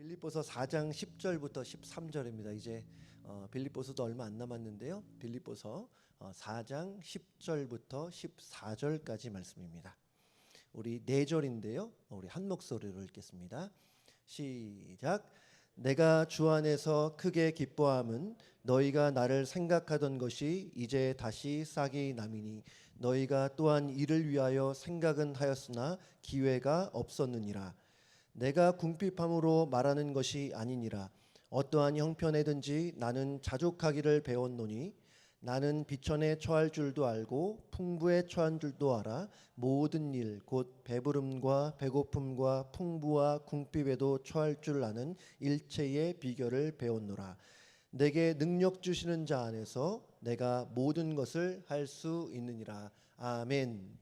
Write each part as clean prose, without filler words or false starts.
빌립보서 4장 10절부터 13절입니다. 이제 빌립보서도 얼마 안 남았는데요. 빌립보서 4장 10절부터 14절까지 말씀입니다. 우리 4절인데요. 우리 한 목소리로 읽겠습니다. 시작. 내가 주 안에서 크게 기뻐함은 너희가 나를 생각하던 것이 이제 다시 싹이 남이니 너희가 또한 이를 위하여 생각은 하였으나 기회가 없었느니라. 내가 궁핍함으로 말하는 것이 아니니라. 어떠한 형편에든지 나는 자족하기를 배웠노니 나는 비천에 처할 줄도 알고 풍부에 처한 줄도 알아. 모든 일 곧 배부름과 배고픔과 풍부와 궁핍에도 처할 줄 아는 일체의 비결을 배웠노라. 내게 능력 주시는 자 안에서 내가 모든 것을 할 수 있느니라. 아멘.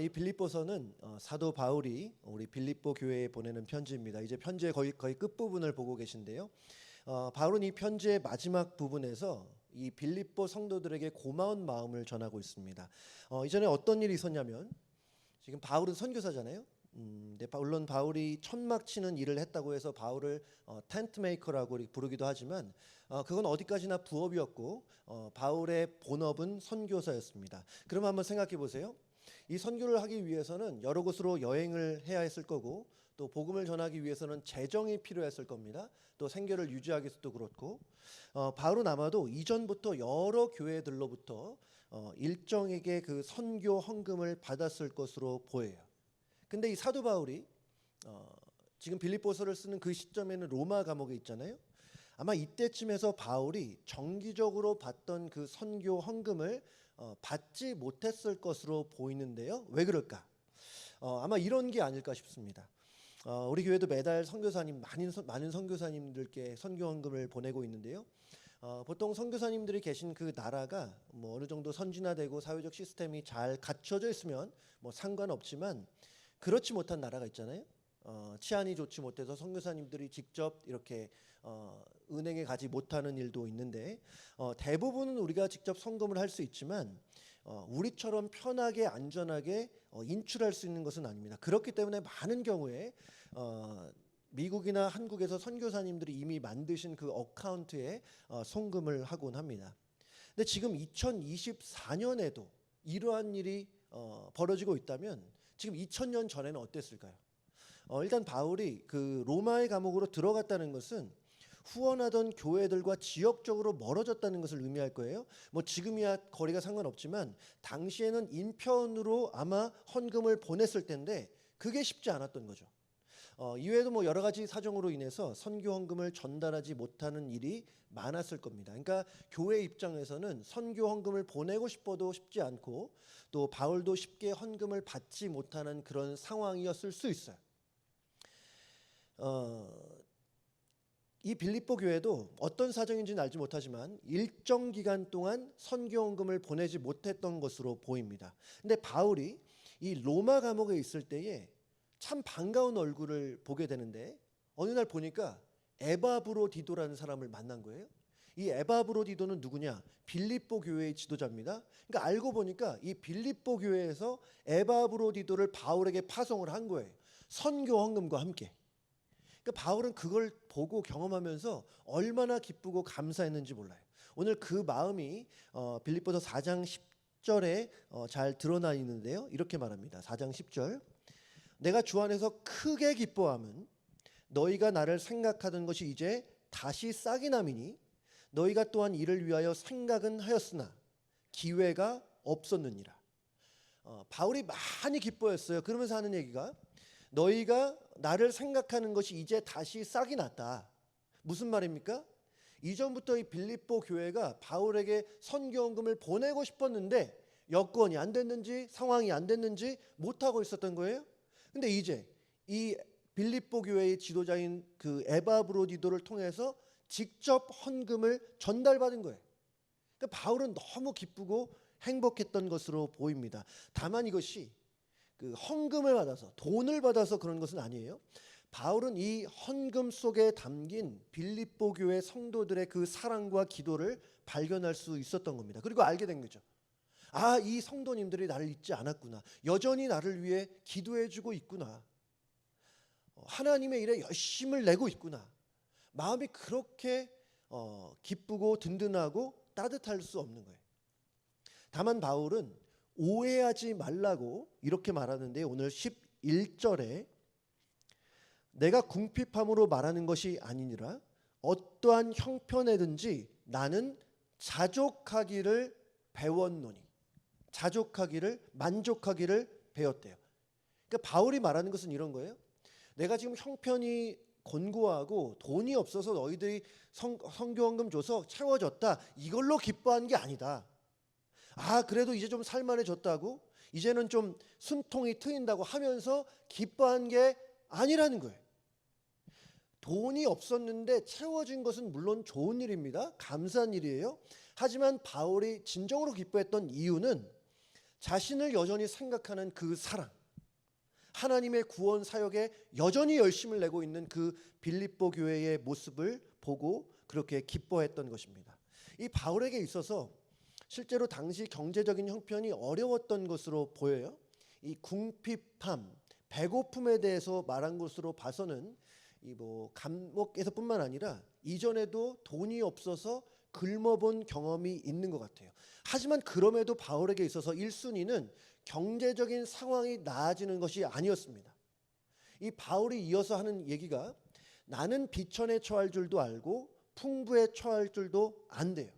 이 빌립보서는 사도 바울이 우리 빌립보 교회에 보내는 편지입니다. 이제 편지의 거의 끝부분을 보고 계신데요. 바울은 이 편지의 마지막 부분에서 이 빌립보 성도들에게 고마운 마음을 전하고 있습니다. 이전에 어떤 일이 있었냐면, 지금 바울은 선교사잖아요. 물론 바울이 천막 치는 일을 했다고 해서 바울을 텐트 메이커라고 부르기도 하지만 그건 어디까지나 부업이었고 바울의 본업은 선교사였습니다. 그럼 한번 생각해 보세요. 이 선교를 하기 위해서는 여러 곳으로 여행을 해야 했을 거고, 또 복음을 전하기 위해서는 재정이 필요했을 겁니다. 또 생계를 유지하기 위해서도 그렇고, 바울은 아마도 이전부터 여러 교회들로부터 일정에게 그 선교 헌금을 받았을 것으로 보여요. 근데 이 사도 바울이 지금 빌립보서를 쓰는 그 시점에는 로마 감옥에 있잖아요. 아마 이때쯤에서 바울이 정기적으로 받던 그 선교 헌금을 받지 못했을 것으로 보이는데요. 왜 그럴까? 아마 이런 게 아닐까 싶습니다. 우리 교회도 매달 선교사님 많은 선교사님들께 선교 헌금을 보내고 있는데요. 보통 선교사님들이 계신 그 나라가 뭐 어느 정도 선진화되고 사회적 시스템이 잘 갖춰져 있으면 뭐 상관없지만, 그렇지 못한 나라가 있잖아요. 치안이 좋지 못해서 선교사님들이 직접 이렇게 은행에 가지 못하는 일도 있는데, 대부분은 우리가 직접 선금을 할 수 있지만 우리처럼 편하게 안전하게 인출할 수 있는 것은 아닙니다. 그렇기 때문에 많은 경우에 미국이나 한국에서 선교사님들이 이미 만드신 그 어카운트에 송금을 하곤 합니다. 근데 지금 2024년에도 이러한 일이 벌어지고 있다면 지금 2000년 전에는 어땠을까요? 일단 바울이 그 로마의 감옥으로 들어갔다는 것은 후원하던 교회들과 지역적으로 멀어졌다는 것을 의미할 거예요. 뭐 지금이야 거리가 상관없지만 당시에는 인편으로 아마 헌금을 보냈을 텐데 그게 쉽지 않았던 거죠. 이외에도 뭐 여러 가지 사정으로 인해서 선교 헌금을 전달하지 못하는 일이 많았을 겁니다. 그러니까 교회 입장에서는 선교 헌금을 보내고 싶어도 쉽지 않고, 또 바울도 쉽게 헌금을 받지 못하는 그런 상황이었을 수 있어요. 이 빌립보 교회도 어떤 사정인지는 알지 못하지만 일정 기간 동안 선교 헌금을 보내지 못했던 것으로 보입니다. 근데 바울이 이 로마 감옥에 있을 때에 참 반가운 얼굴을 보게 되는데, 어느 날 보니까 에바브로디도라는 사람을 만난 거예요. 이 에바브로디도는 누구냐? 빌립보 교회의 지도자입니다. 그러니까 알고 보니까 이 빌립보 교회에서 에바브로디도를 바울에게 파송을 한 거예요. 선교 헌금과 함께. 그러니까 바울은 그걸 보고 경험하면서 얼마나 기쁘고 감사했는지 몰라요. 오늘 그 마음이 빌립보서 4장 10절에 잘 드러나 있는데요. 이렇게 말합니다. 4장 10절. 내가 주 안에서 크게 기뻐함은 너희가 나를 생각하던 것이 이제 다시 싹이 남이니 너희가 또한 이를 위하여 생각은 하였으나 기회가 없었느니라. 바울이 많이 기뻐했어요. 그러면서 하는 얘기가, 너희가 나를 생각하는 것이 이제 다시 싹이 났다. 무슨 말입니까? 이전부터 이 빌립보 교회가 바울에게 선교 헌금을 보내고 싶었는데 여건이 안 됐는지 상황이 안 됐는지 못하고 있었던 거예요. 근데 이제 이 빌립보 교회의 지도자인 그 에바브로디도를 통해서 직접 헌금을 전달받은 거예요. 그러니까 바울은 너무 기쁘고 행복했던 것으로 보입니다. 다만 이것이 그 헌금을 받아서, 돈을 받아서 그런 것은 아니에요. 바울은 이 헌금 속에 담긴 빌립보 교회 성도들의 그 사랑과 기도를 발견할 수 있었던 겁니다. 그리고 알게 된 거죠. 아, 이 성도님들이 나를 잊지 않았구나. 여전히 나를 위해 기도해주고 있구나. 하나님의 일에 열심을 내고 있구나. 마음이 그렇게 기쁘고 든든하고 따뜻할 수 없는 거예요. 다만 바울은 오해하지 말라고 이렇게 말하는데, 오늘 11절에 내가 궁핍함으로 말하는 것이 아니니라 어떠한 형편에든지 나는 자족하기를 배웠노니, 자족하기를, 만족하기를 배웠대요. 그러니까 바울이 말하는 것은 이런 거예요. 내가 지금 형편이 곤고하고 돈이 없어서 너희들이 선교원금 줘서 채워졌다, 이걸로 기뻐하는 게 아니다. 그래도 이제 좀 살만해졌다고, 이제는 좀 숨통이 트인다고 하면서 기뻐한 게 아니라는 거예요. 돈이 없었는데 채워진 것은 물론 좋은 일입니다. 감사한 일이에요. 하지만 바울이 진정으로 기뻐했던 이유는 자신을 여전히 생각하는 그 사랑, 하나님의 구원 사역에 여전히 열심을 내고 있는 그 빌립보 교회의 모습을 보고 그렇게 기뻐했던 것입니다. 이 바울에게 있어서 실제로 당시 경제적인 형편이 어려웠던 것으로 보여요. 이 궁핍함, 배고픔에 대해서 말한 것으로 봐서는 이 감목에서뿐만 아니라 이전에도 돈이 없어서 굶어본 경험이 있는 것 같아요. 하지만 그럼에도 바울에게 있어서 1순위는 경제적인 상황이 나아지는 것이 아니었습니다. 이 바울이 이어서 하는 얘기가 나는 비천에 처할 줄도 알고 풍부에 처할 줄도 안대요.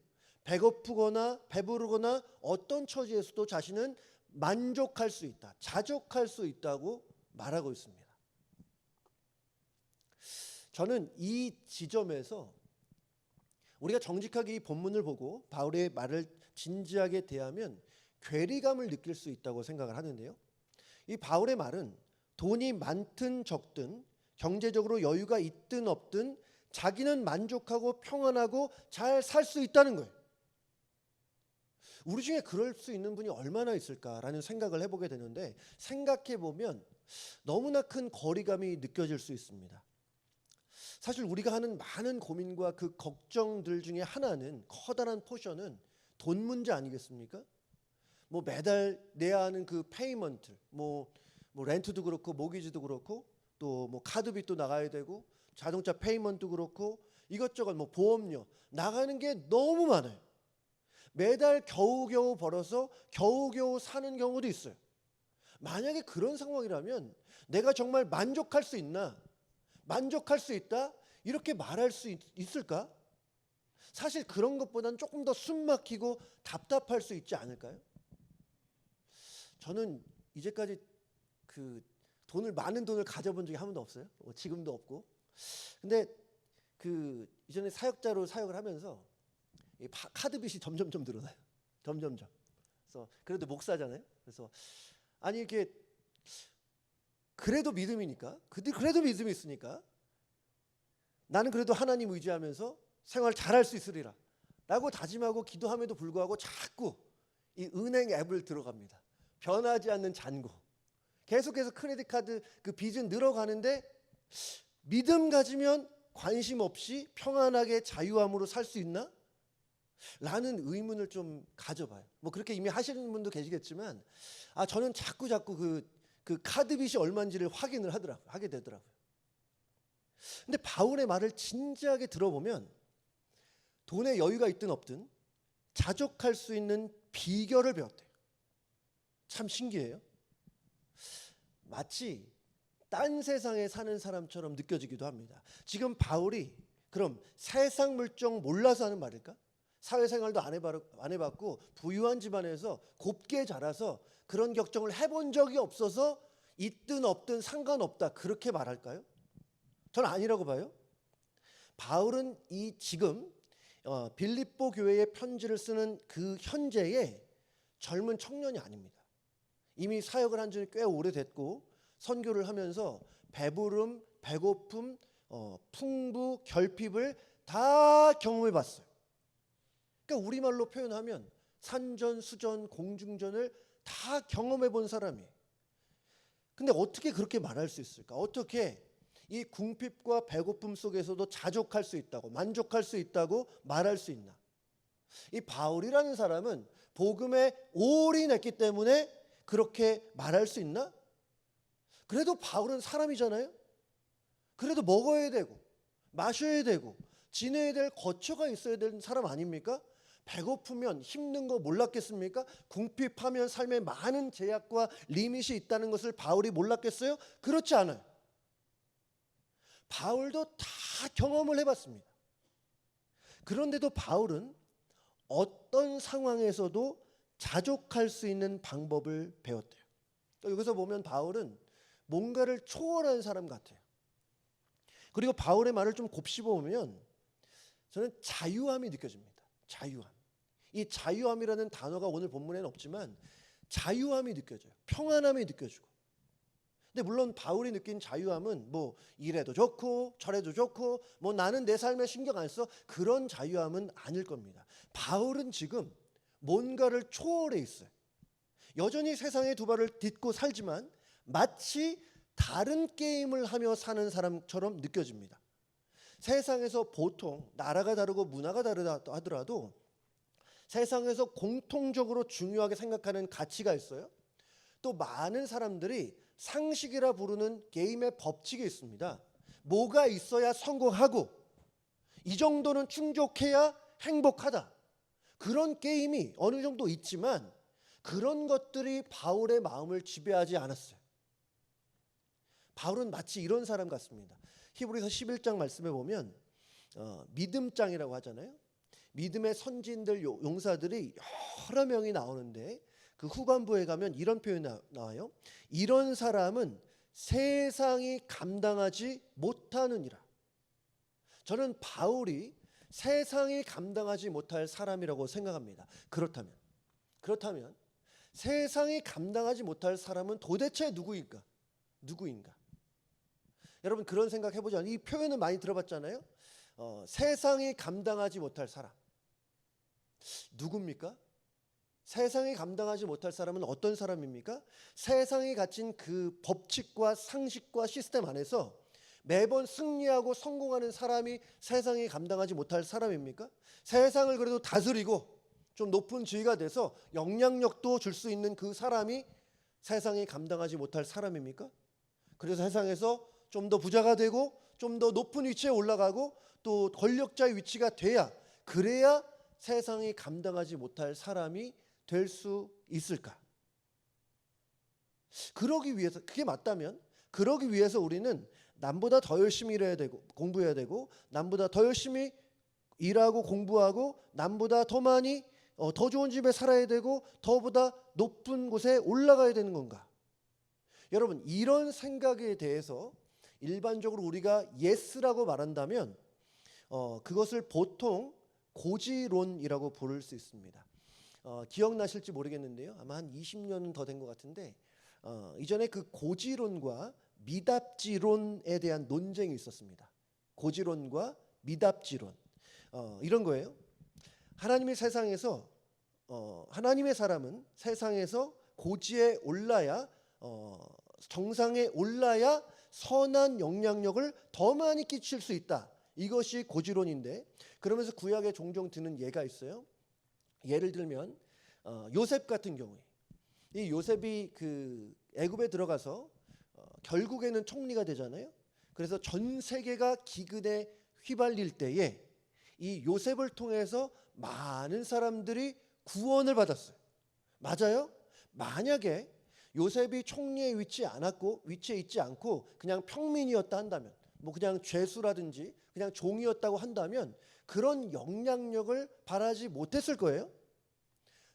배고프거나 배부르거나 어떤 처지에서도 자신은 만족할 수 있다, 자족할 수 있다고 말하고 있습니다. 저는 이 지점에서 우리가 정직하게 이 본문을 보고 바울의 말을 진지하게 대하면 괴리감을 느낄 수 있다고 생각을 하는데요. 이 바울의 말은 돈이 많든 적든, 경제적으로 여유가 있든 없든 자기는 만족하고 평안하고 잘 살 수 있다는 거예요. 우리 중에 그럴 수 있는 분이 얼마나 있을까라는 생각을 해보게 되는데, 생각해 보면 너무나 큰 거리감이 느껴질 수 있습니다. 사실 우리가 하는 많은 고민과 그 걱정들 중에 하나는, 커다란 포션은 돈 문제 아니겠습니까? 매달 내야 하는 그 페이먼트, 렌트도 그렇고 모기지도 그렇고 또 카드빚도 나가야 되고 자동차 페이먼트도 그렇고 이것저것 보험료 나가는 게 너무 많아요. 매달 겨우겨우 벌어서 겨우겨우 사는 경우도 있어요. 만약에 그런 상황이라면 내가 정말 만족할 수 있나? 만족할 수 있다? 이렇게 말할 수 있을까? 사실 그런 것보다는 조금 더 숨막히고 답답할 수 있지 않을까요? 저는 이제까지 많은 돈을 가져본 적이 한 번도 없어요. 지금도 없고. 근데 이전에 사역자로 사역을 하면서 이 카드빚이 점점점 늘어나요. 점점점. 그래서 그래도 목사잖아요. 그래서 이게 그래도 믿음이니까, 그래도 믿음이 있으니까 나는 그래도 하나님 의지하면서 생활 잘할 수 있으리라 라고 다짐하고 기도함에도 불구하고 자꾸 이 은행 앱을 들어갑니다. 변하지 않는 잔고. 계속해서 크레딧 카드 그 빚은 늘어가는데 믿음 가지면 관심 없이 평안하게 자유함으로 살 수 있나? 라는 의문을 좀 가져봐요. 그렇게 이미 하시는 분도 계시겠지만 저는 자꾸 그 카드 빚이 얼마인지를 확인을 하게 되더라고요. 근데 바울의 말을 진지하게 들어보면 돈에 여유가 있든 없든 자족할 수 있는 비결을 배웠대요. 참 신기해요. 마치 딴 세상에 사는 사람처럼 느껴지기도 합니다. 지금 바울이 그럼 세상 물정 몰라서 하는 말일까? 사회생활도 안 해봤고 부유한 집안에서 곱게 자라서 그런 걱정을 해본 적이 없어서 있든 없든 상관없다, 그렇게 말할까요? 저는 아니라고 봐요. 바울은 지금 빌립보 교회에 편지를 쓰는 그 현재의 젊은 청년이 아닙니다. 이미 사역을 한 지 꽤 오래됐고 선교를 하면서 배부름, 배고픔, 풍부, 결핍을 다 경험해 봤어요. 그러니까 우리말로 표현하면 산전수전, 공중전을 다 경험해 본 사람이에요. 근데 어떻게 그렇게 말할 수 있을까? 어떻게 이 궁핍과 배고픔 속에서도 자족할 수 있다고, 만족할 수 있다고 말할 수 있나? 이 바울이라는 사람은 복음에 올인했기 때문에 그렇게 말할 수 있나? 그래도 바울은 사람이잖아요. 그래도 먹어야 되고 마셔야 되고 지내야 될 거처가 있어야 되는 사람 아닙니까? 배고프면 힘든 거 몰랐겠습니까? 궁핍하면 삶에 많은 제약과 리밋이 있다는 것을 바울이 몰랐겠어요? 그렇지 않아요. 바울도 다 경험을 해봤습니다. 그런데도 바울은 어떤 상황에서도 자족할 수 있는 방법을 배웠대요. 여기서 보면 바울은 뭔가를 초월한 사람 같아요. 그리고 바울의 말을 좀 곱씹어 보면 저는 자유함이 느껴집니다. 자유함. 이 자유함이라는 단어가 오늘 본문에는 없지만 자유함이 느껴져요. 평안함이 느껴지고. 근데 물론 바울이 느낀 자유함은 뭐 이래도 좋고 저래도 좋고 뭐 나는 내 삶에 신경 안 써, 그런 자유함은 아닐 겁니다. 바울은 지금 뭔가를 초월해 있어요. 여전히 세상의 두 발을 딛고 살지만 마치 다른 게임을 하며 사는 사람처럼 느껴집니다. 세상에서 보통 나라가 다르고 문화가 다르다 하더라도 세상에서 공통적으로 중요하게 생각하는 가치가 있어요. 또 많은 사람들이 상식이라 부르는 게임의 법칙이 있습니다. 뭐가 있어야 성공하고 이 정도는 충족해야 행복하다. 그런 게임이 어느 정도 있지만 그런 것들이 바울의 마음을 지배하지 않았어요. 바울은 마치 이런 사람 같습니다. 히브리서 11장 말씀에 보면 믿음장이라고 하잖아요. 믿음의 선진들 용사들이 여러 명이 나오는데 그 후반부에 가면 이런 표현이 나와요. 이런 사람은 세상이 감당하지 못하느니라. 저는 바울이 세상이 감당하지 못할 사람이라고 생각합니다. 그렇다면 세상이 감당하지 못할 사람은 도대체 누구인가? 여러분 그런 생각 해보죠. 이 표현을 많이 들어봤잖아요. 세상이 감당하지 못할 사람 누굽니까? 세상이 감당하지 못할 사람은 어떤 사람입니까? 세상이 갖춘 그 법칙과 상식과 시스템 안에서 매번 승리하고 성공하는 사람이 세상이 감당하지 못할 사람입니까? 세상을 그래도 다스리고 좀 높은 지위가 돼서 영향력도 줄 수 있는 그 사람이 세상이 감당하지 못할 사람입니까? 그래서 세상에서 좀 더 부자가 되고 좀 더 높은 위치에 올라가고 또 권력자의 위치가 그래야 세상이 감당하지 못할 사람이 될 수 있을까? 그게 맞다면 그러기 위해서 우리는 남보다 더 열심히 일해야 되고 공부해야 되고 남보다 더 열심히 일하고 공부하고 남보다 더 많이 더 좋은 집에 살아야 되고 더보다 높은 곳에 올라가야 되는 건가? 여러분 이런 생각에 대해서 일반적으로 우리가 예스라고 말한다면 그것을 보통 고지론이라고 부를 수 있습니다. 기억나실지 모르겠는데요. 아마 한 20년은 더 된 것 같은데 이전에 그 고지론과 미답지론에 대한 논쟁이 있었습니다. 고지론과 미답지론 이런 거예요. 하나님의 사람은 세상에서 고지에 올라야 정상에 올라야 선한 영향력을 더 많이 끼칠 수 있다. 이것이 고지론인데 그러면서 구약에 종종 드는 예가 있어요. 예를 들면 요셉 같은 경우에 이 요셉이 그 애굽에 들어가서 결국에는 총리가 되잖아요. 그래서 전 세계가 기근에 휘발릴 때에 이 요셉을 통해서 많은 사람들이 구원을 받았어요. 맞아요? 만약에 요셉이 총리에 위치에 있지 않고 그냥 평민이었다 한다면 뭐 그냥 죄수라든지 그냥 종이었다고 한다면 그런 영향력을 바라지 못했을 거예요.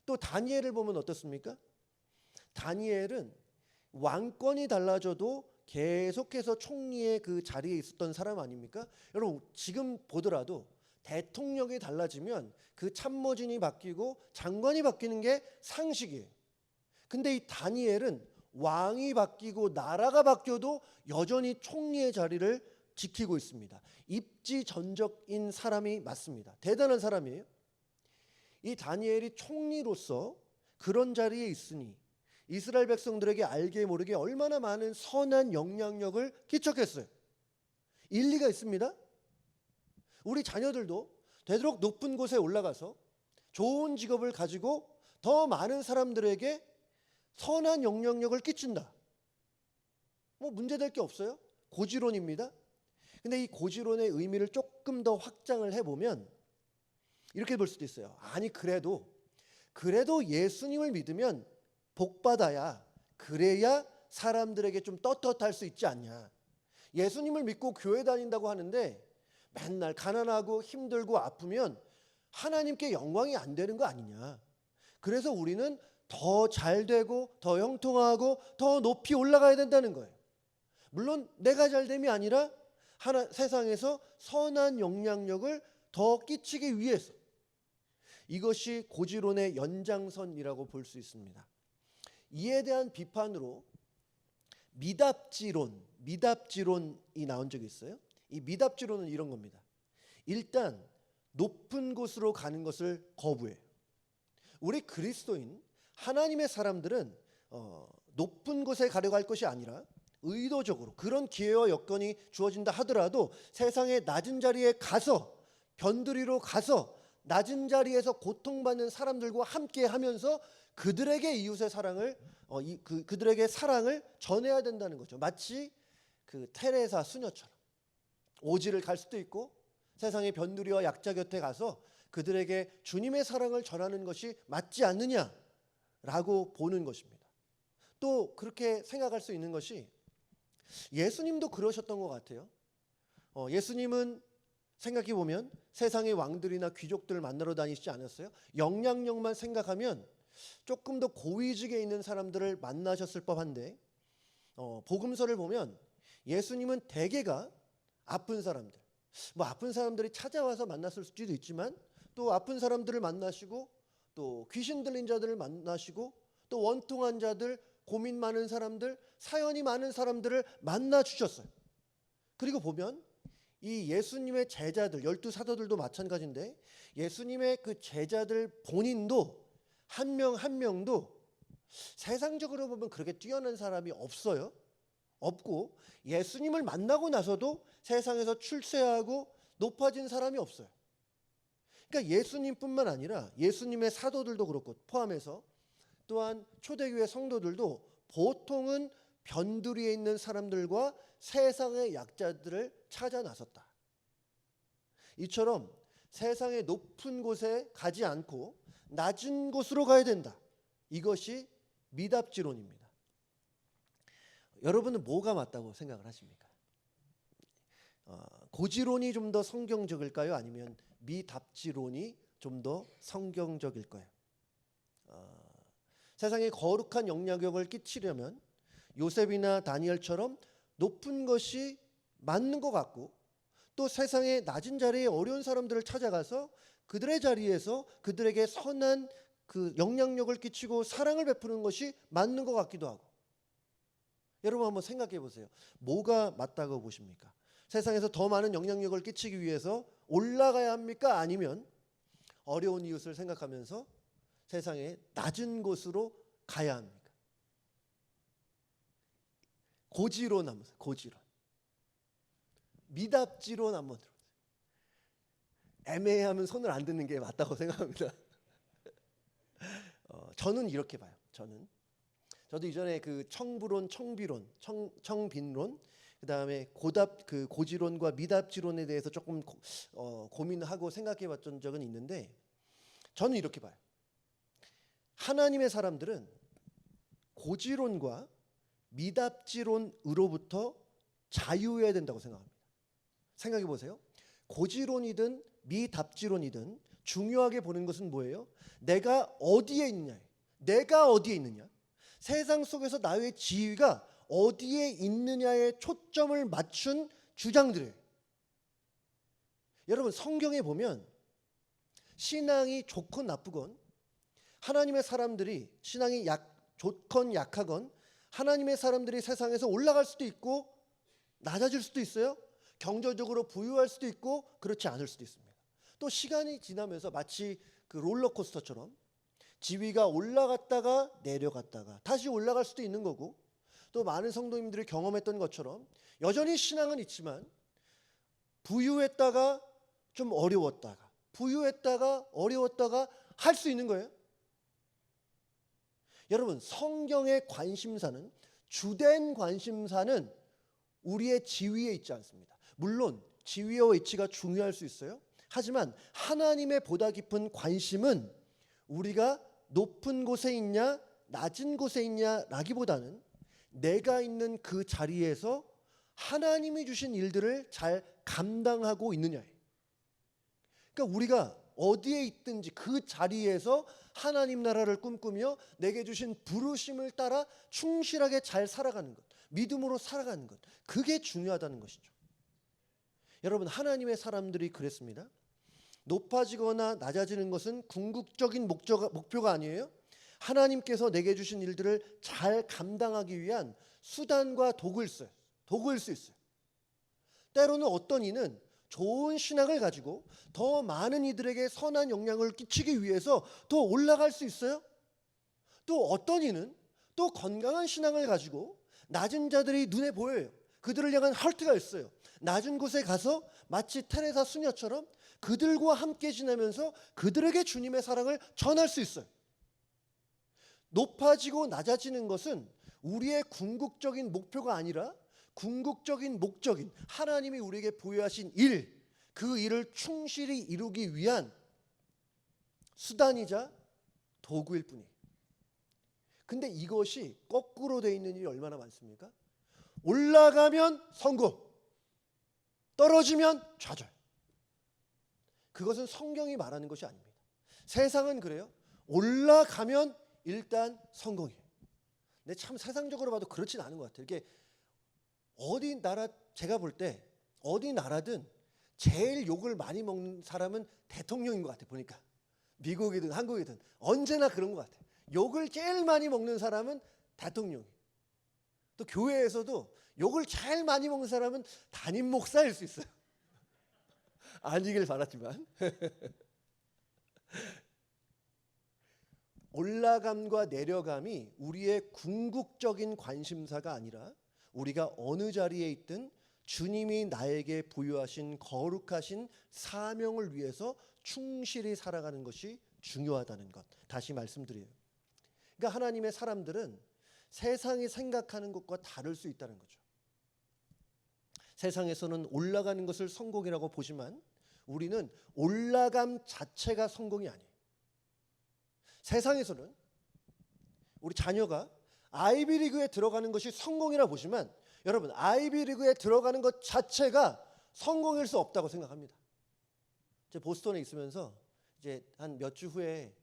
또 다니엘을 보면 어떻습니까? 다니엘은 왕권이 달라져도 계속해서 총리의 그 자리에 있었던 사람 아닙니까? 여러분 지금 보더라도 대통령이 달라지면 그 참모진이 바뀌고 장관이 바뀌는 게 상식이에요. 근데 이 다니엘은 왕이 바뀌고 나라가 바뀌어도 여전히 총리의 자리를 지키고 있습니다. 입지전적인 사람이 맞습니다. 대단한 사람이에요. 이 다니엘이 총리로서 그런 자리에 있으니 이스라엘 백성들에게 알게 모르게 얼마나 많은 선한 영향력을 끼쳤겠어요. 일리가 있습니다. 우리 자녀들도 되도록 높은 곳에 올라가서 좋은 직업을 가지고 더 많은 사람들에게 선한 영향력을 끼친다. 뭐 문제될 게 없어요. 고지론입니다. 근데 이 고지론의 의미를 조금 더 확장을 해보면 이렇게 볼 수도 있어요. 아니 그래도 예수님을 믿으면 복받아야, 그래야 사람들에게 좀 떳떳할 수 있지 않냐. 예수님을 믿고 교회 다닌다고 하는데 맨날 가난하고 힘들고 아프면 하나님께 영광이 안 되는 거 아니냐. 그래서 우리는 더 잘 되고 더 형통하고 더 높이 올라가야 된다는 거예요. 물론 내가 잘 됨이 아니라 세상에서 선한 영향력을 더 끼치기 위해서. 이것이 고지론의 연장선이라고 볼 수 있습니다. 이에 대한 비판으로 미답지론이 나온 적이 있어요. 이 미답지론은 이런 겁니다. 일단 높은 곳으로 가는 것을 거부해요. 우리 그리스도인 하나님의 사람들은 높은 곳에 가려고 할 것이 아니라 의도적으로 그런 기회와 여건이 주어진다 하더라도 세상의 낮은 자리에 가서, 변두리로 가서 낮은 자리에서 고통받는 사람들과 함께 하면서 그들에게 이웃의 사랑을 그들에게 사랑을 전해야 된다는 거죠. 마치 그 테레사 수녀처럼 오지를 갈 수도 있고 세상의 변두리와 약자 곁에 가서 그들에게 주님의 사랑을 전하는 것이 맞지 않느냐라고 보는 것입니다. 또 그렇게 생각할 수 있는 것이 예수님도 그러셨던 것 같아요. 예수님은 생각해 보면 세상의 왕들이나 귀족들을 만나러 다니시지 않았어요? 영향력만 생각하면 조금 더 고위직에 있는 사람들을 만나셨을 법한데 복음서를 보면 예수님은 대개가 아픈 사람들, 아픈 사람들이 찾아와서 만났을 수도 있지만 또 아픈 사람들을 만나시고 또 귀신 들린 자들을 만나시고 또 원통한 자들, 고민 많은 사람들, 사연이 많은 사람들을 만나 주셨어요. 그리고 보면 이 예수님의 제자들, 12사도들도 마찬가지인데 예수님의 그 제자들 본인도 한 명 한 명도 세상적으로 보면 그렇게 뛰어난 사람이 없어요. 없고 예수님을 만나고 나서도 세상에서 출세하고 높아진 사람이 없어요. 그러니까 예수님뿐만 아니라 예수님의 사도들도 그렇고 포함해서 또한 초대교회 성도들도 보통은 변두리에 있는 사람들과 세상의 약자들을 찾아 나섰다. 이처럼 세상의 높은 곳에 가지 않고 낮은 곳으로 가야 된다. 이것이 미답지론입니다. 여러분은 뭐가 맞다고 생각을 하십니까? 고지론이 좀 더 성경적일까요? 아니면 미답지론이 좀 더 성경적일까요? 세상에 거룩한 영향력을 끼치려면 요셉이나 다니엘처럼 높은 것이 맞는 것 같고 또 세상의 낮은 자리에 어려운 사람들을 찾아가서 그들의 자리에서 그들에게 선한 그 영향력을 끼치고 사랑을 베푸는 것이 맞는 것 같기도 하고. 여러분 한번 생각해 보세요. 뭐가 맞다고 보십니까? 세상에서 더 많은 영향력을 끼치기 위해서 올라가야 합니까? 아니면 어려운 이웃을 생각하면서 세상의 낮은 곳으로 가야 합니까? 고지론 한번, 고지론. 미답지론 한번 들어보세요. 애매하면 손을 안 드는 게 맞다고 생각합니다. 저는 이렇게 봐요. 저도 이전에 그 청부론, 청비론, 청빈론, 그다음에 고지론과 미답지론에 대해서 조금 고민하고 생각해봤던 적은 있는데 저는 이렇게 봐요. 하나님의 사람들은 고지론과 미답지론으로부터 자유해야 된다고 생각합니다. 생각해 보세요. 고지론이든 미답지론이든 중요하게 보는 것은 뭐예요? 내가 어디에 있느냐. 내가 어디에 있느냐. 세상 속에서 나의 지위가 어디에 있느냐에 초점을 맞춘 주장들이에요. 여러분 성경에 보면 신앙이 좋건 나쁘건 하나님의 사람들이 신앙이 좋건 약하건 하나님의 사람들이 세상에서 올라갈 수도 있고 낮아질 수도 있어요. 경제적으로 부유할 수도 있고 그렇지 않을 수도 있습니다. 또 시간이 지나면서 마치 그 롤러코스터처럼 지위가 올라갔다가 내려갔다가 다시 올라갈 수도 있는 거고 또 많은 성도님들이 경험했던 것처럼 여전히 신앙은 있지만 부유했다가 좀 어려웠다가 부유했다가 어려웠다가 할 수 있는 거예요. 여러분 성경의 관심사는 주된 관심사는 우리의 지위에 있지 않습니다. 물론 지위와 위치가 중요할 수 있어요. 하지만 하나님의 보다 깊은 관심은 우리가 높은 곳에 있냐 낮은 곳에 있냐라기보다는 내가 있는 그 자리에서 하나님이 주신 일들을 잘 감당하고 있느냐예요. 그러니까 우리가 어디에 있든지 그 자리에서 하나님 나라를 꿈꾸며 내게 주신 부르심을 따라 충실하게 잘 살아가는 것, 믿음으로 살아가는 것, 그게 중요하다는 것이죠. 여러분, 하나님의 사람들이 그랬습니다. 높아지거나 낮아지는 것은 궁극적인 목표가 아니에요. 하나님께서 내게 주신 일들을 잘 감당하기 위한 수단과 도구일 수 있어요. 때로는 어떤 이는 좋은 신앙을 가지고 더 많은 이들에게 선한 영향을 끼치기 위해서 더 올라갈 수 있어요. 또 어떤 이는 또 건강한 신앙을 가지고 낮은 자들이 눈에 보여요. 그들을 향한 하트가 있어요. 낮은 곳에 가서 마치 테레사 수녀처럼 그들과 함께 지내면서 그들에게 주님의 사랑을 전할 수 있어요. 높아지고 낮아지는 것은 우리의 궁극적인 목표가 아니라 궁극적인 목적인 하나님이 우리에게 부여하신 일, 그 일을 충실히 이루기 위한 수단이자 도구일 뿐이에요. 근데 이것이 거꾸로 되어 있는 일이 얼마나 많습니까? 올라가면 성공, 떨어지면 좌절. 그것은 성경이 말하는 것이 아닙니다. 세상은 그래요. 올라가면 일단 성공이에요. 근데 참 세상적으로 봐도 그렇진 않은 것 같아요. 이게 어디 나라, 제가 볼 때 어디 나라든 제일 욕을 많이 먹는 사람은 대통령인 것 같아요. 보니까 미국이든 한국이든 언제나 그런 것 같아요. 욕을 제일 많이 먹는 사람은 대통령이에요. 또 교회에서도 욕을 제일 많이 먹는 사람은 담임 목사일 수 있어요. 아니길 바랐지만 올라감과 내려감이 우리의 궁극적인 관심사가 아니라 우리가 어느 자리에 있든 주님이 나에게 부여하신 거룩하신 사명을 위해서 충실히 살아가는 것이 중요하다는 것, 다시 말씀드려요. 그러니까 하나님의 사람들은 세상이 생각하는 것과 다를 수 있다는 거죠. 세상에서는 올라가는 것을 성공이라고 보지만 우리는 올라감 자체가 성공이 아니에요. 세상에서는 우리 자녀가 아이비리그에 들어가는 것이 성공이라 보지만 여러분, 아이비리그에 들어가는 것 자체가 성공일 수 없다고 생각합니다. 제 보스턴에 있으면서 이제 한 몇 주 후에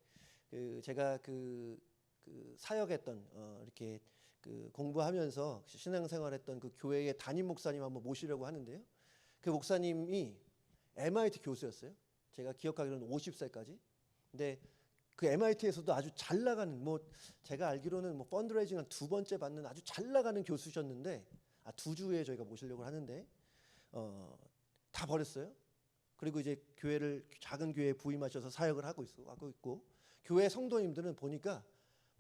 제가 사역했던 이렇게 공부하면서 신앙생활했던 그 교회의 담임 목사님 한번 모시려고 하는데요. 그 목사님이 MIT 교수였어요. 제가 기억하기로는 50세까지. 근데 그 MIT에서도 아주 잘 나가는, 제가 알기로는 펀드레이징 한 2번째 받는 아주 잘 나가는 교수셨는데, 2주에 저희가 모시려고 하는데 다 버렸어요. 그리고 이제 작은 교회에 부임하셔서 사역을 하고 있고, 교회 성도님들은 보니까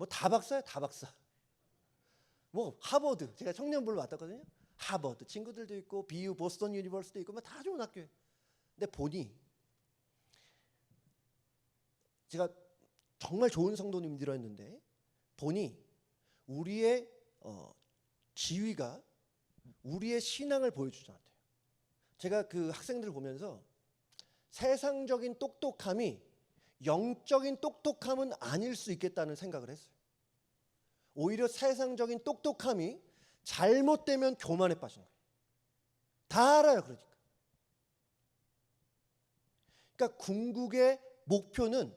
다 박사야, 다 박사. 하버드, 제가 청년부를 맡았거든요. 하버드 친구들도 있고 BU 보스턴 유니버시티도 있고 다 좋은 학교예요. 근데 보니 제가 정말 좋은 성도님들이었는데 보니 우리의 지위가 우리의 신앙을 보여주지 않대요. 제가 그 학생들을 보면서 세상적인 똑똑함이 영적인 똑똑함은 아닐 수 있겠다는 생각을 했어요. 오히려 세상적인 똑똑함이 잘못되면 교만에 빠지는 거예요. 다 알아요. 그러니까 궁극의 목표는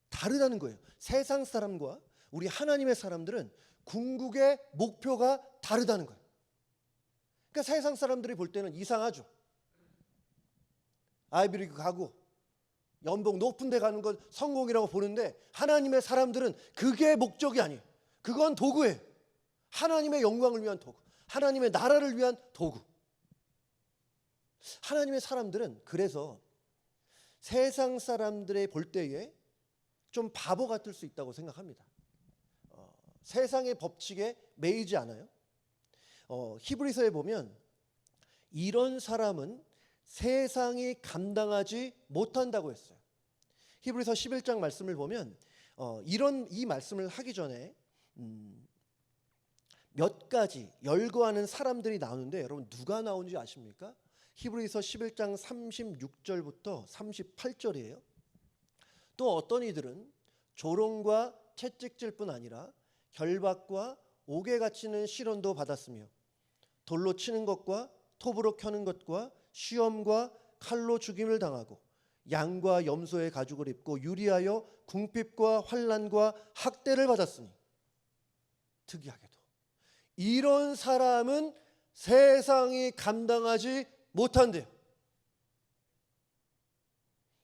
다르다는 거예요. 세상 사람과 우리 하나님의 사람들은 궁극의 목표가 다르다는 거예요. 그러니까 세상 사람들이 볼 때는 이상하죠. 아이비리그 가고 연봉 높은 데 가는 건 성공이라고 보는데 하나님의 사람들은 그게 목적이 아니에요. 그건 도구예요. 하나님의 영광을 위한 도구, 하나님의 나라를 위한 도구. 하나님의 사람들은 그래서 세상 사람들의 볼 때에 좀 바보 같을 수 있다고 생각합니다. 세상의 법칙에 매이지 않아요. 히브리서에 보면 이런 사람은 세상이 감당하지 못한다고 했어요. 히브리서 11장 말씀을 보면 이 말씀을 하기 전에 몇 가지 열거하는 사람들이 나오는데 여러분 누가 나오는지 아십니까? 히브리서 11장 36절부터 38절이에요. 또 어떤 이들은 조롱과 채찍질뿐 아니라 결박과 옥에 갇히는 시련도 받았으며 돌로 치는 것과 톱으로 켜는 것과 시험과 칼로 죽임을 당하고 양과 염소의 가죽을 입고 유리하여 궁핍과 환난과 학대를 받았으니 특이하게도 이런 사람은 세상이 감당하지 못한대요.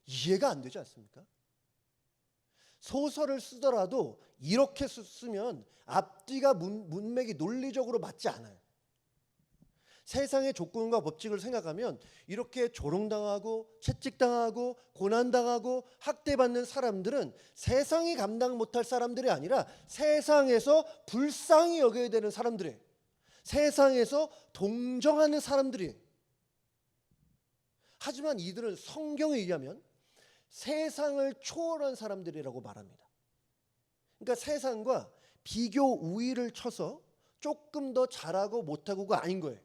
이해가 안 되지 않습니까? 소설을 쓰더라도 이렇게 쓰면 앞뒤가 문맥이 논리적으로 맞지 않아요. 세상의 조건과 법칙을 생각하면 이렇게 조롱당하고 채찍당하고 고난당하고 학대받는 사람들은 세상이 감당 못할 사람들이 아니라 세상에서 불쌍히 여겨야 되는 사람들이에요. 세상에서 동정하는 사람들이에요. 하지만 이들은 성경에 의하면 세상을 초월한 사람들이라고 말합니다. 그러니까 세상과 비교 우위를 쳐서 조금 더 잘하고 못하고가 아닌 거예요.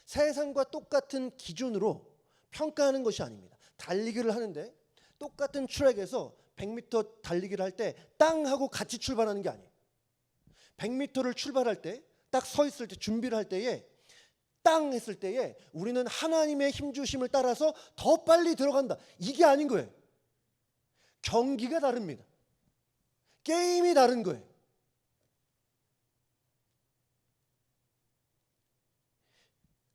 세상과 똑같은 기준으로 평가하는 것이 아닙니다. 달리기를 하는데 똑같은 트랙에서 100m 달리기를 할 때 땅 하고 같이 출발하는 게 아니에요. 100m를 출발할 때 딱 서 있을 때 준비를 할 때에 땅 했을 때에 우리는 하나님의 힘 주심을 따라서 더 빨리 들어간다. 이게 아닌 거예요. 경기가 다릅니다. 게임이 다른 거예요.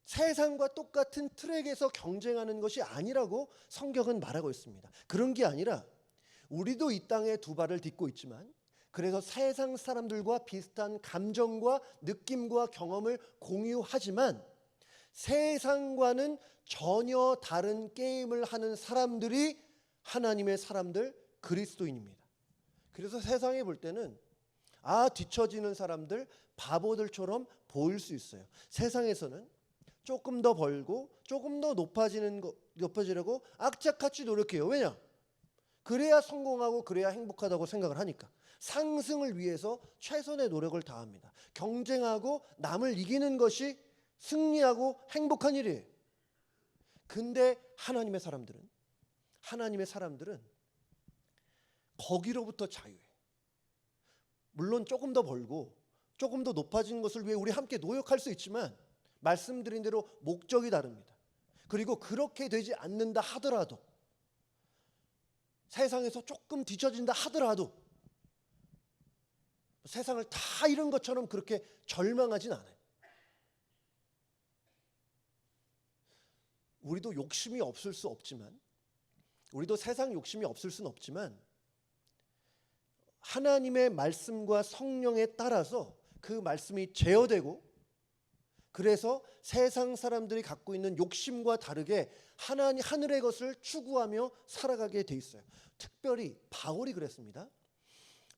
세상과 똑같은 트랙에서 경쟁하는 것이 아니라고 성경은 말하고 있습니다. 그런 게 아니라 우리도 이 땅에 두 발을 딛고 있지만 그래서 세상 사람들과 비슷한 감정과 느낌과 경험을 공유하지만 세상과는 전혀 다른 게임을 하는 사람들이 하나님의 사람들, 그리스도인입니다. 그래서 세상에 볼 때는 뒤처지는 사람들, 바보들처럼 보일 수 있어요. 세상에서는 조금 더 벌고 조금 더 높아지려고 악착같이 노력해요. 왜냐? 그래야 성공하고 그래야 행복하다고 생각을 하니까. 상승을 위해서 최선의 노력을 다합니다. 경쟁하고 남을 이기는 것이 승리하고 행복한 일이에요. 근데 하나님의 사람들은 거기로부터 자유해요. 물론 조금 더 벌고 조금 더 높아지는 것을 위해 우리 함께 노력할 수 있지만 말씀드린 대로 목적이 다릅니다. 그리고 그렇게 되지 않는다 하더라도 세상에서 조금 뒤처진다 하더라도 세상을 다 잃은 것처럼 그렇게 절망하진 않아요. 우리도 욕심이 없을 수 없지만 우리도 세상 욕심이 없을 수는 없지만 하나님의 말씀과 성령에 따라서 그 말씀이 제어되고 그래서 세상 사람들이 갖고 있는 욕심과 다르게 하늘의 것을 추구하며 살아가게 돼 있어요. 특별히 바울이 그랬습니다.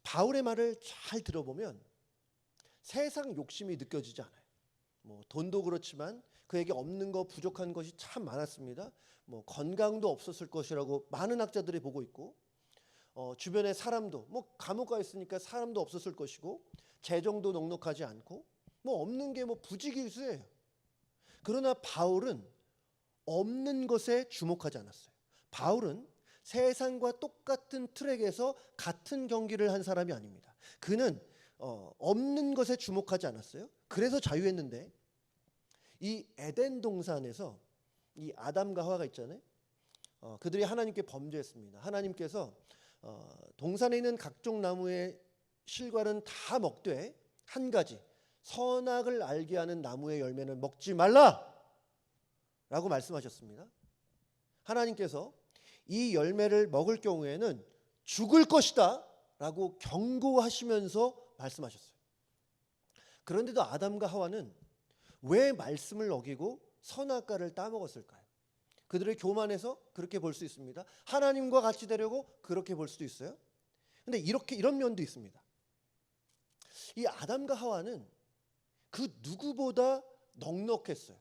바울의 말을 잘 들어보면 세상 욕심이 느껴지지 않아요. 돈도 그렇지만 그에게 없는 거 부족한 것이 참 많았습니다. 건강도 없었을 것이라고 많은 학자들이 보고 있고 주변의 사람도 감옥 가 있으니까 사람도 없었을 것이고 재정도 넉넉하지 않고 없는 게 부지기수예요. 그러나 바울은 없는 것에 주목하지 않았어요. 바울은 세상과 똑같은 트랙에서 같은 경기를 한 사람이 아닙니다. 그는 없는 것에 주목하지 않았어요. 그래서 자유했는데 이 에덴 동산에서 이 아담과 하와가 있잖아요. 그들이 하나님께 범죄했습니다. 하나님께서 동산에 있는 각종 나무의 실과는 다 먹되 한 가지 선악을 알게 하는 나무의 열매는 먹지 말라 라고 말씀하셨습니다. 하나님께서 이 열매를 먹을 경우에는 죽을 것이다 라고 경고하시면서 말씀하셨어요. 그런데도 아담과 하와는 왜 말씀을 어기고 선악과를 따먹었을까요? 그들의 교만해서 그렇게 볼 수 있습니다. 하나님과 같이 되려고 그렇게 볼 수도 있어요. 근데 이런 면도 있습니다. 이 아담과 하와는 그 누구보다 넉넉했어요.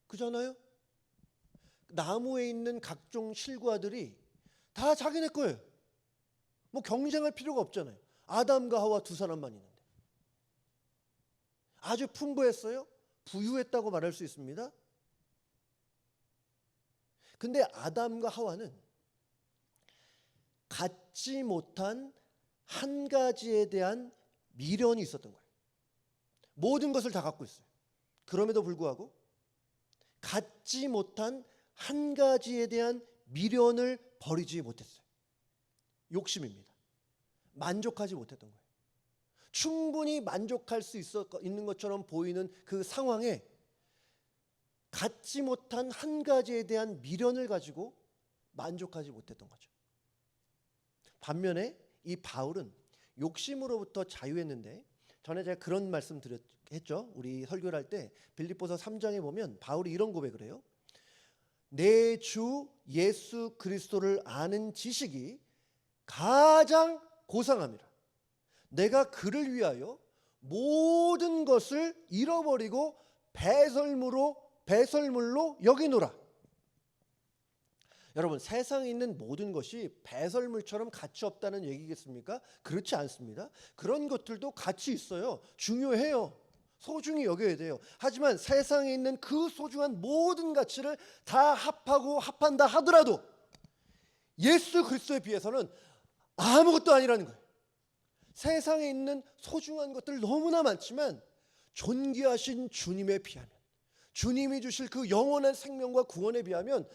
그잖아요? 나무에 있는 각종 실과들이 다 자기네 거예요. 경쟁할 필요가 없잖아요. 아담과 하와 두 사람만 있는데. 아주 풍부했어요. 부유했다고 말할 수 있습니다. 근데 아담과 하와는 갖지 못한 한 가지에 대한 미련이 있었던 거예요. 모든 것을 다 갖고 있어요. 그럼에도 불구하고 갖지 못한 한 가지에 대한 미련을 버리지 못했어요. 욕심입니다. 만족하지 못했던 거예요. 충분히 만족할 수 있는 것처럼 보이는 그 상황에 갖지 못한 한 가지에 대한 미련을 가지고 만족하지 못했던 거죠. 반면에 이 바울은 욕심으로부터 자유했는데, 전에 제가 그런 말씀 했죠. 우리 설교를 할 때 빌립보서 3장에 보면 바울이 이런 고백을 해요. 내 주 예수 그리스도를 아는 지식이 가장 고상함이라. 내가 그를 위하여 모든 것을 잃어버리고 배설물로 여기노라. 여러분, 세상에 있는 모든 것이 배설물처럼 가치 없다는 얘기겠습니까? 그렇지 않습니다. 그런 것들도 가치 있어요. 중요해요. 소중히 여겨야 돼요. 하지만 세상에 있는 그 소중한 모든 가치를 다 합한다 하더라도 예수 그리스도에 비해서는 아무것도 아니라는 거예요. 세상에 있는 소중한 것들 너무나 많지만 존귀하신 주님에 비하면, 주님이 주실 그 영원한 생명과 구원에 비하면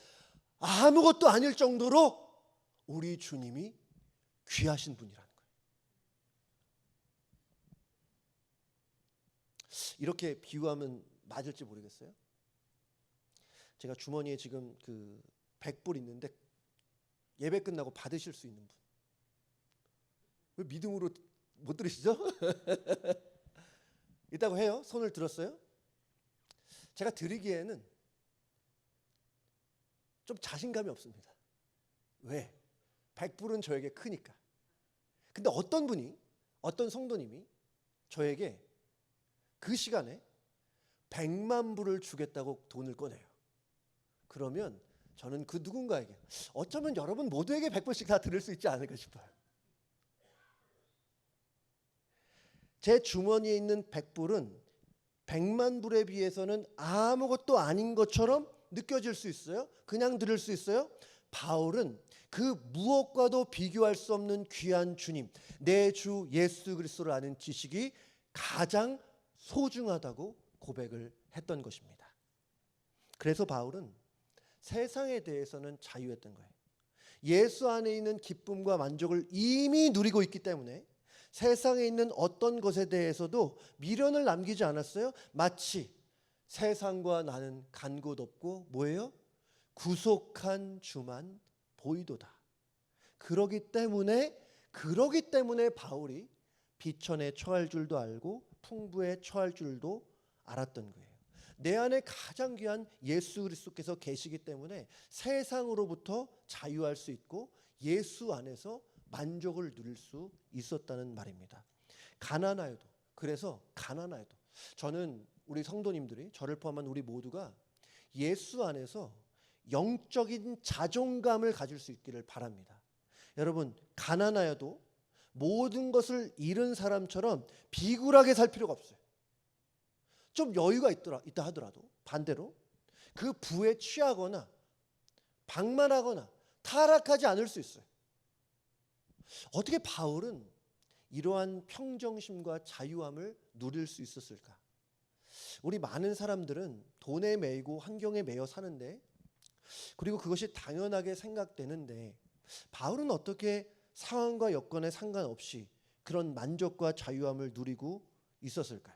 아무것도 아닐 정도로 우리 주님이 귀하신 분이라는 거예요. 이렇게 비유하면 맞을지 모르겠어요. 제가 주머니에 지금 그 100불 있는데 예배 끝나고 받으실 수 있는 분. 왜 믿음으로 못 들으시죠? 있다고 해요. 손을 들었어요. 제가 드리기에는 좀 자신감이 없습니다. 왜? 100불은 저에게 크니까. 근데 어떤 성도님이 저에게 그 시간에 100만 불을 주겠다고 돈을 꺼내요. 그러면 저는 그 누군가에게, 어쩌면 여러분 모두에게 100불씩 다 드릴 수 있지 않을까 싶어요. 제 주머니에 있는 100불은 100만 불에 비해서는 아무것도 아닌 것처럼 느껴질 수 있어요. 그냥 들을 수 있어요. 바울은 그 무엇과도 비교할 수 없는 귀한 주님, 내 주 예수 그리스도를 아는 지식이 가장 소중하다고 고백을 했던 것입니다. 그래서 바울은 세상에 대해서는 자유했던 거예요. 예수 안에 있는 기쁨과 만족을 이미 누리고 있기 때문에 세상에 있는 어떤 것에 대해서도 미련을 남기지 않았어요. 마치 세상과 나는 간 곳 없고 뭐예요? 구속한 주만 보이도다. 그러기 때문에 바울이 비천에 처할 줄도 알고 풍부에 처할 줄도 알았던 거예요. 내 안에 가장 귀한 예수 그리스도께서 계시기 때문에 세상으로부터 자유할 수 있고 예수 안에서 만족을 누릴 수 있었다는 말입니다. 그래서 가난하여도 저는 우리 성도님들이, 저를 포함한 우리 모두가 예수 안에서 영적인 자존감을 가질 수 있기를 바랍니다. 여러분, 가난하여도 모든 것을 잃은 사람처럼 비굴하게 살 필요가 없어요. 좀 여유가 있다 하더라도 반대로 그 부에 취하거나 방만하거나 타락하지 않을 수 있어요. 어떻게 바울은 이러한 평정심과 자유함을 누릴 수 있었을까? 우리 많은 사람들은 돈에 매이고 환경에 매여 사는데, 그리고 그것이 당연하게 생각되는데, 바울은 어떻게 상황과 여건에 상관없이 그런 만족과 자유함을 누리고 있었을까요?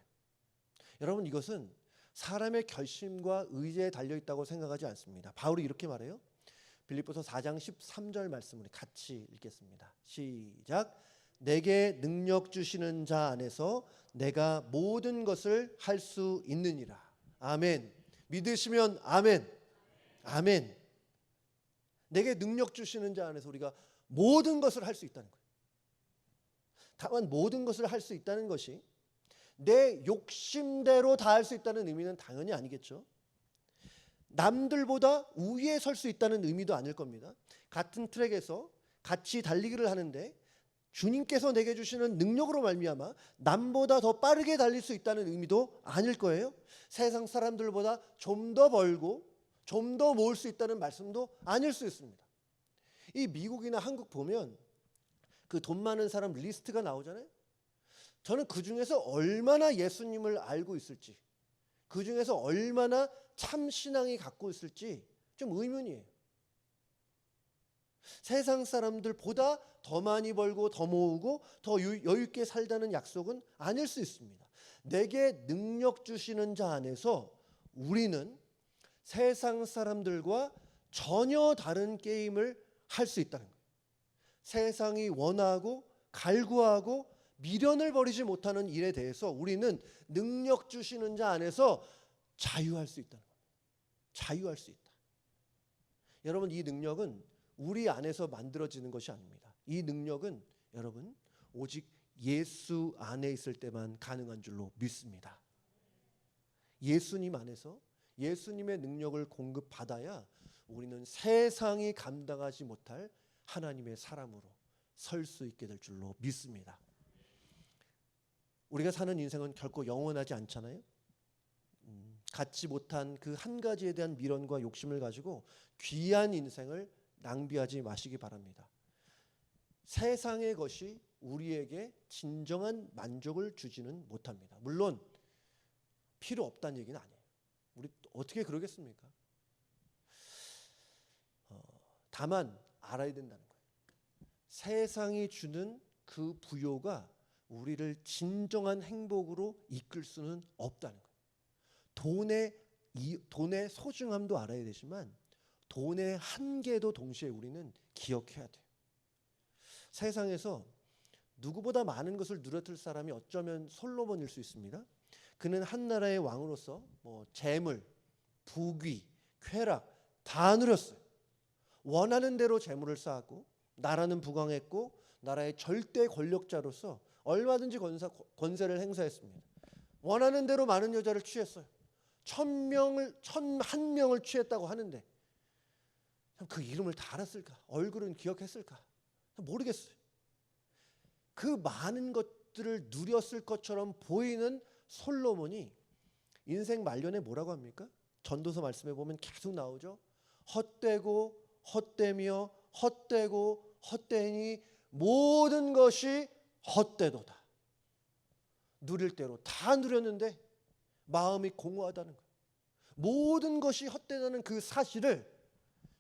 여러분, 이것은 사람의 결심과 의지에 달려있다고 생각하지 않습니다. 바울이 이렇게 말해요. 빌립보서 4장 13절 말씀을 같이 읽겠습니다. 시작. 내게 능력 주시는 자 안에서 내가 모든 것을 할 수 있느니라. 아멘. 믿으시면 아멘. 아멘. 내게 능력 주시는 자 안에서 우리가 모든 것을 할 수 있다는 거예요. 다만 모든 것을 할 수 있다는 것이 내 욕심대로 다 할 수 있다는 의미는 당연히 아니겠죠. 남들보다 우위에 설 수 있다는 의미도 아닐 겁니다. 같은 트랙에서 같이 달리기를 하는데 주님께서 내게 주시는 능력으로 말미암아 남보다 더 빠르게 달릴 수 있다는 의미도 아닐 거예요. 세상 사람들보다 좀 더 벌고 좀 더 모을 수 있다는 말씀도 아닐 수 있습니다. 이 미국이나 한국 보면 그 돈 많은 사람 리스트가 나오잖아요. 저는 그 중에서 얼마나 예수님을 알고 있을지, 그 중에서 얼마나 참 신앙이 갖고 있을지 좀 의문이에요. 세상 사람들보다 더 많이 벌고 더 모으고 더 여유 있게 살다는 약속은 아닐 수 있습니다. 내게 능력 주시는 자 안에서 우리는 세상 사람들과 전혀 다른 게임을 할 수 있다는 거예요. 세상이 원하고 갈구하고 미련을 버리지 못하는 일에 대해서 우리는 능력 주시는 자 안에서 자유할 수 있다는 겁니다. 자유할 수 있다. 여러분, 이 능력은 우리 안에서 만들어지는 것이 아닙니다. 이 능력은 여러분 오직 예수 안에 있을 때만 가능한 줄로 믿습니다. 예수님 안에서 예수님의 능력을 공급받아야 우리는 세상이 감당하지 못할 하나님의 사람으로 설 수 있게 될 줄로 믿습니다. 우리가 사는 인생은 결코 영원하지 않잖아요. 갖지 못한 그 한 가지에 대한 미련과 욕심을 가지고 귀한 인생을 낭비하지 마시기 바랍니다. 세상의 것이 우리에게 진정한 만족을 주지는 못합니다. 물론 필요 없다는 얘기는 아니에요. 우리 어떻게 그러겠습니까? 다만 알아야 된다는 거예요. 세상이 주는 그 부요가 우리를 진정한 행복으로 이끌 수는 없다는 거예요. 돈의 소중함도 알아야 되지만 돈의 한계도 동시에 우리는 기억해야 돼요. 세상에서 누구보다 많은 것을 누렸을 사람이 어쩌면 솔로몬일 수 있습니다. 그는 한 나라의 왕으로서 재물, 부귀, 쾌락 다 누렸어요. 원하는 대로 재물을 쌓았고 나라는 부강했고 나라의 절대 권력자로서 얼마든지 권세를 행사했습니다. 원하는 대로 많은 여자를 취했어요. 1,001명을 취했다고 하는데 그 이름을 다 알았을까? 얼굴은 기억했을까? 모르겠어요. 그 많은 것들을 누렸을 것처럼 보이는 솔로몬이 인생 말년에 뭐라고 합니까? 전도서 말씀에 보면 계속 나오죠. 헛되고 헛되며 헛되고 헛되니 모든 것이 헛되도다. 누릴 대로 다 누렸는데 마음이 공허하다는 거예요. 모든 것이 헛되다는 그 사실을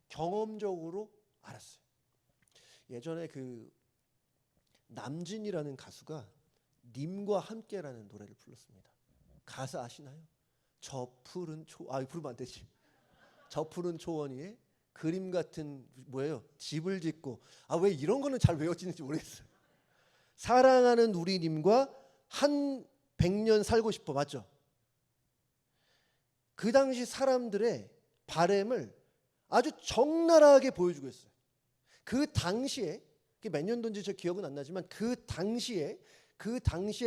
경험적으로 알았어요. 예전에 그 남진이라는 가수가 님과 함께라는 노래를 불렀습니다. 가사 아시나요? 저 푸른 부르면 안 되지. 저 푸른 초원 위에 그림 같은 집을 짓고 왜 이런 거는 잘 외워지는지 모르겠어요. 사랑하는 우리 님과 한 100년 살고 싶어. 맞죠? 그 당시 사람들의 바램을 아주 적나라하게 보여주고 있어요. 그 당시에 몇 년도인지 저 기억은 안 나지만 그 당시에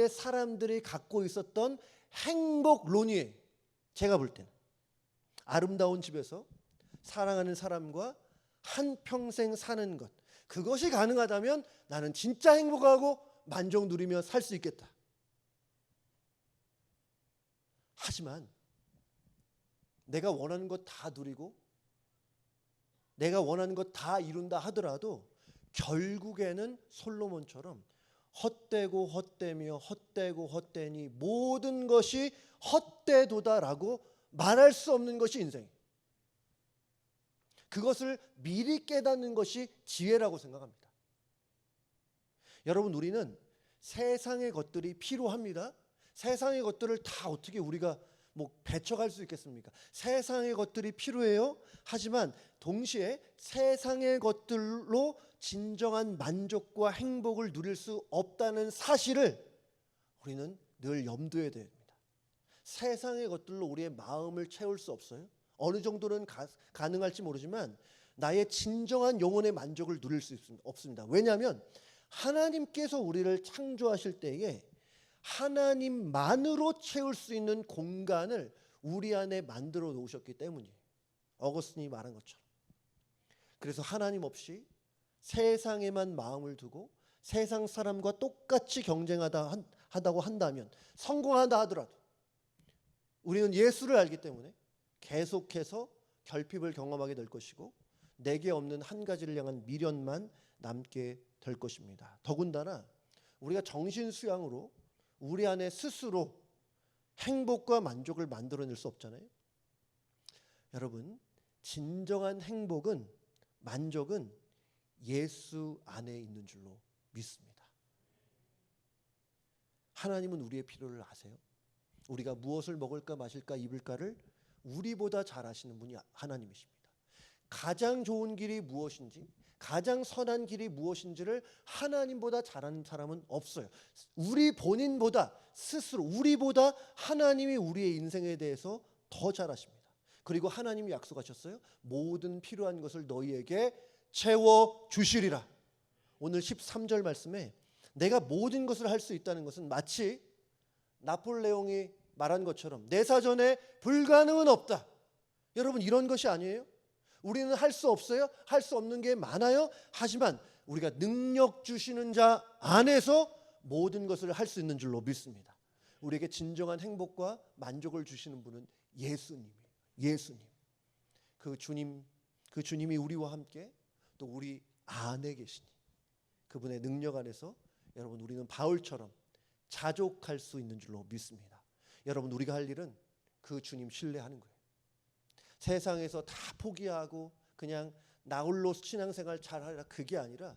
사람들이 갖고 있었던 행복론이에요. 제가 볼 때는 아름다운 집에서 사랑하는 사람과 한평생 사는 것, 그것이 가능하다면 나는 진짜 행복하고 만족 누리며 살 수 있겠다. 하지만 내가 원하는 것 다 누리고 내가 원하는 것 다 이룬다 하더라도 결국에는 솔로몬처럼 헛되고 헛되며 헛되고 헛되니 모든 것이 헛되도다라고 말할 수 없는 것이 인생이에요. 그것을 미리 깨닫는 것이 지혜라고 생각합니다. 여러분, 우리는 세상의 것들이 필요합니다. 세상의 것들을 다 어떻게 우리가 배척할 수 있겠습니까? 세상의 것들이 필요해요. 하지만 동시에 세상의 것들로 진정한 만족과 행복을 누릴 수 없다는 사실을 우리는 늘 염두에 둬야 됩니다. 세상의 것들로 우리의 마음을 채울 수 없어요. 어느 정도는 가능할지 모르지만 나의 진정한 영혼의 만족을 누릴 수 없습니다. 왜냐하면 하나님께서 우리를 창조하실 때에 하나님만으로 채울 수 있는 공간을 우리 안에 만들어 놓으셨기 때문이에요. 어거스틴이 말한 것처럼. 그래서 하나님 없이 세상에만 마음을 두고 세상 사람과 똑같이 경쟁하다고 한다면, 성공한다 하더라도 우리는 예수를 알기 때문에 계속해서 결핍을 경험하게 될 것이고 내게 없는 한 가지를 향한 미련만 남게 될 것입니다. 더군다나 우리가 정신 수양으로 우리 안에 스스로 행복과 만족을 만들어낼 수 없잖아요. 여러분, 진정한 행복은, 만족은 예수 안에 있는 줄로 믿습니다. 하나님은 우리의 필요를 아세요. 우리가 무엇을 먹을까 마실까 입을까를 우리보다 잘 아시는 분이 하나님이십니다. 가장 좋은 길이 무엇인지, 가장 선한 길이 무엇인지를 하나님보다 잘하는 사람은 없어요. 우리 본인보다, 스스로 우리보다 하나님이 우리의 인생에 대해서 더 잘 아십니다. 그리고 하나님이 약속하셨어요. 모든 필요한 것을 너희에게 채워 주시리라. 오늘 13절 말씀에 내가 모든 것을 할 수 있다는 것은 마치 나폴레옹이 말한 것처럼 내 사전에 불가능은 없다. 여러분, 이런 것이 아니에요. 우리는 할 수 없어요. 할 수 없는 게 많아요. 하지만 우리가 능력 주시는 자 안에서 모든 것을 할 수 있는 줄로 믿습니다. 우리에게 진정한 행복과 만족을 주시는 분은 예수님이에요. 예수님. 그 주님이 우리와 함께 또 우리 안에 계시니 그분의 능력 안에서 여러분 우리는 바울처럼 자족할 수 있는 줄로 믿습니다. 여러분, 우리가 할 일은 그 주님 신뢰하는 거예요. 세상에서 다 포기하고 그냥 나 홀로 신앙생활 잘하라, 그게 아니라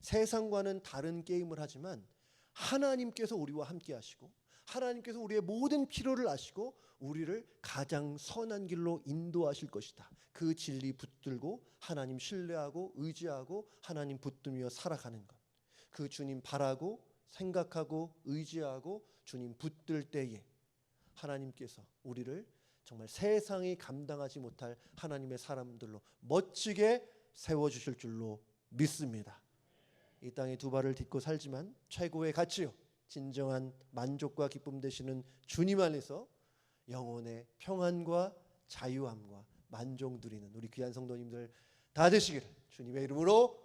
세상과는 다른 게임을 하지만 하나님께서 우리와 함께 하시고 하나님께서 우리의 모든 필요를 아시고 우리를 가장 선한 길로 인도하실 것이다. 그 진리 붙들고 하나님 신뢰하고 의지하고 하나님 붙들며 살아가는 것. 그 주님 바라고 생각하고 의지하고 주님 붙들 때에 하나님께서 우리를 정말 세상이 감당하지 못할 하나님의 사람들로 멋지게 세워주실 줄로 믿습니다. 이 땅에 두 발을 딛고 살지만 최고의 가치요, 진정한 만족과 기쁨 되시는 주님 안에서 영혼의 평안과 자유함과 만족 누리는 우리 귀한 성도님들 다 되시기를 주님의 이름으로